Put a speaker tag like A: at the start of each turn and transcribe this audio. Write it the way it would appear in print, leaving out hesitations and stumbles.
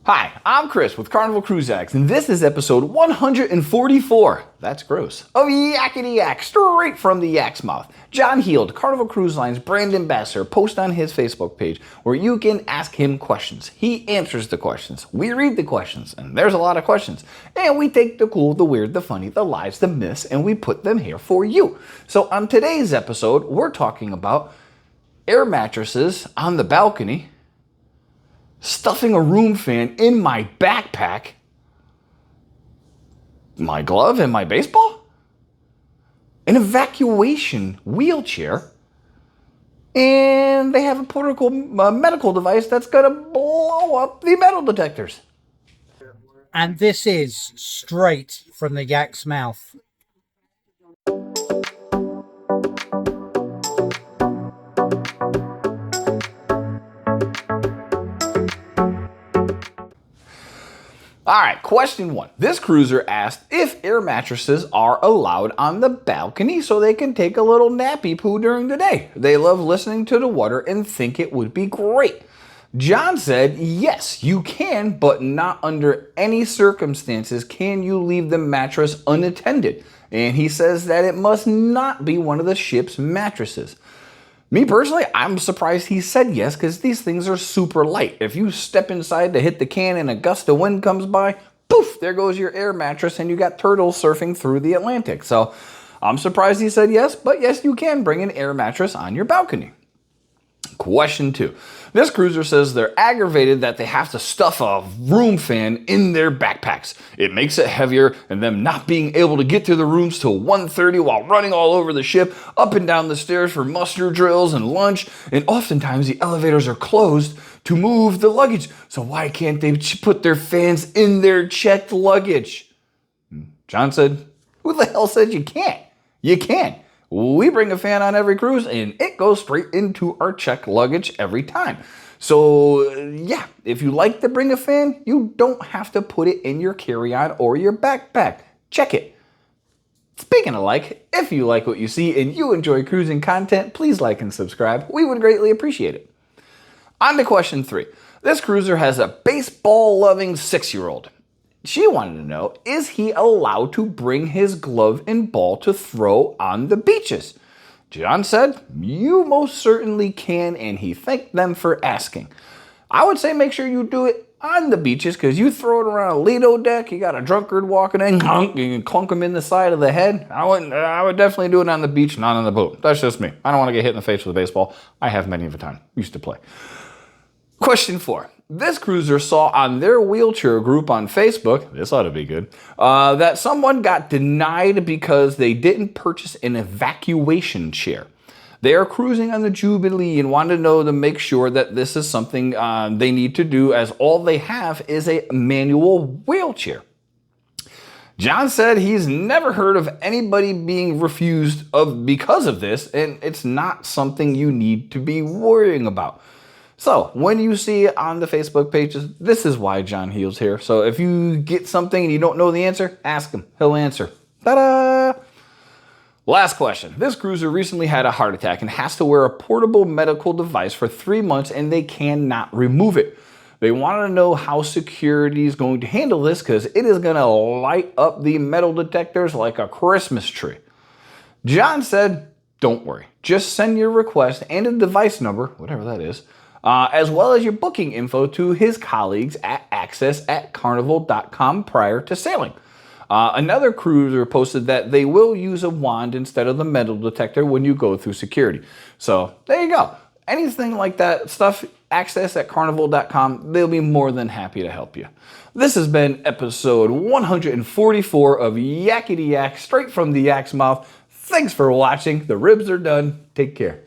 A: Hi, I'm Chris with Carnival Cruise Yaks, and this is episode 144, that's gross, of Yakety-Yak, straight from the yak's mouth. John Heald, Carnival Cruise Line's brand ambassador, posts on his Facebook page where you can ask him questions. He answers the questions, we read the questions, and there's a lot of questions. And we take the cool, the weird, the funny, the lies, the myths, and we put them here for you. So on today's episode, we're talking about air mattresses on the balcony, stuffing a room fan in my backpack, my glove and my baseball, an evacuation wheelchair, and they have a portable medical device that's going to blow up the metal detectors.
B: And this is straight from the yak's mouth.
A: All right, question one. This cruiser asked if air mattresses are allowed on the balcony so they can take a little nappy poo during the day. They love listening to the water and think it would be great. John said, yes, you can, but not under any circumstances can you leave the mattress unattended. And he says that it must not be one of the ship's mattresses. Me personally, I'm surprised he said yes, because these things are super light. If you step inside to hit the can and a gust of wind comes by, poof, there goes your air mattress and you got turtles surfing through the Atlantic. So I'm surprised he said yes, but yes, you can bring an air mattress on your balcony. Question two. This cruiser says they're aggravated that they have to stuff a room fan in their backpacks. It makes it heavier, and them not being able to get to the rooms till 1:30 while running all over the ship, up and down the stairs for muster drills and lunch, and oftentimes the elevators are closed to move the luggage. So why can't they put their fans in their checked luggage? John said, who the hell said you can't? You can. We bring a fan on every cruise and it goes straight into our checked luggage every time. So yeah, if you like to bring a fan, you don't have to put it in your carry-on or your backpack. Check it. Speaking of like, if you like what you see and you enjoy cruising content, please like and subscribe. We would greatly appreciate it. On to question three. This cruiser has a baseball-loving 6-year-old. She wanted to know, is he allowed to bring his glove and ball to throw on the beaches? John said, you most certainly can, and he thanked them for asking. I would say make sure you do it on the beaches, because you throw it around a Lido deck, you got a drunkard walking in, you can clunk him in the side of the head. I would definitely do it on the beach, not on the boat. That's just me. I don't want to get hit in the face with a baseball. I have many of a time. Used to play. Question four. This cruiser saw on their wheelchair group on Facebook, this ought to be good, that someone got denied because they didn't purchase an evacuation chair. They are cruising on the Jubilee and want to know to make sure that this is something they need to do, as all they have is a manual wheelchair. John said he's never heard of anybody being refused because of this, and it's not something you need to be worrying about. So when you see it on the Facebook pages, this is why John Heald's here. So if you get something and you don't know the answer, ask him. He'll answer. Ta-da! Last question. This cruiser recently had a heart attack and has to wear a portable medical device for 3 months, and they cannot remove it. They want to know how security is going to handle this, because it is going to light up the metal detectors like a Christmas tree. John said, don't worry. Just send your request and a device number, whatever that is, as well as your booking info to his colleagues at access@carnival.com prior to sailing. Another cruiser posted that they will use a wand instead of the metal detector when you go through security. So there you go. Anything like that stuff, access@carnival.com, they'll be more than happy to help you. This has been episode 144 of Yakety-Yak, straight from the yak's mouth. Thanks for watching. The ribs are done. Take care.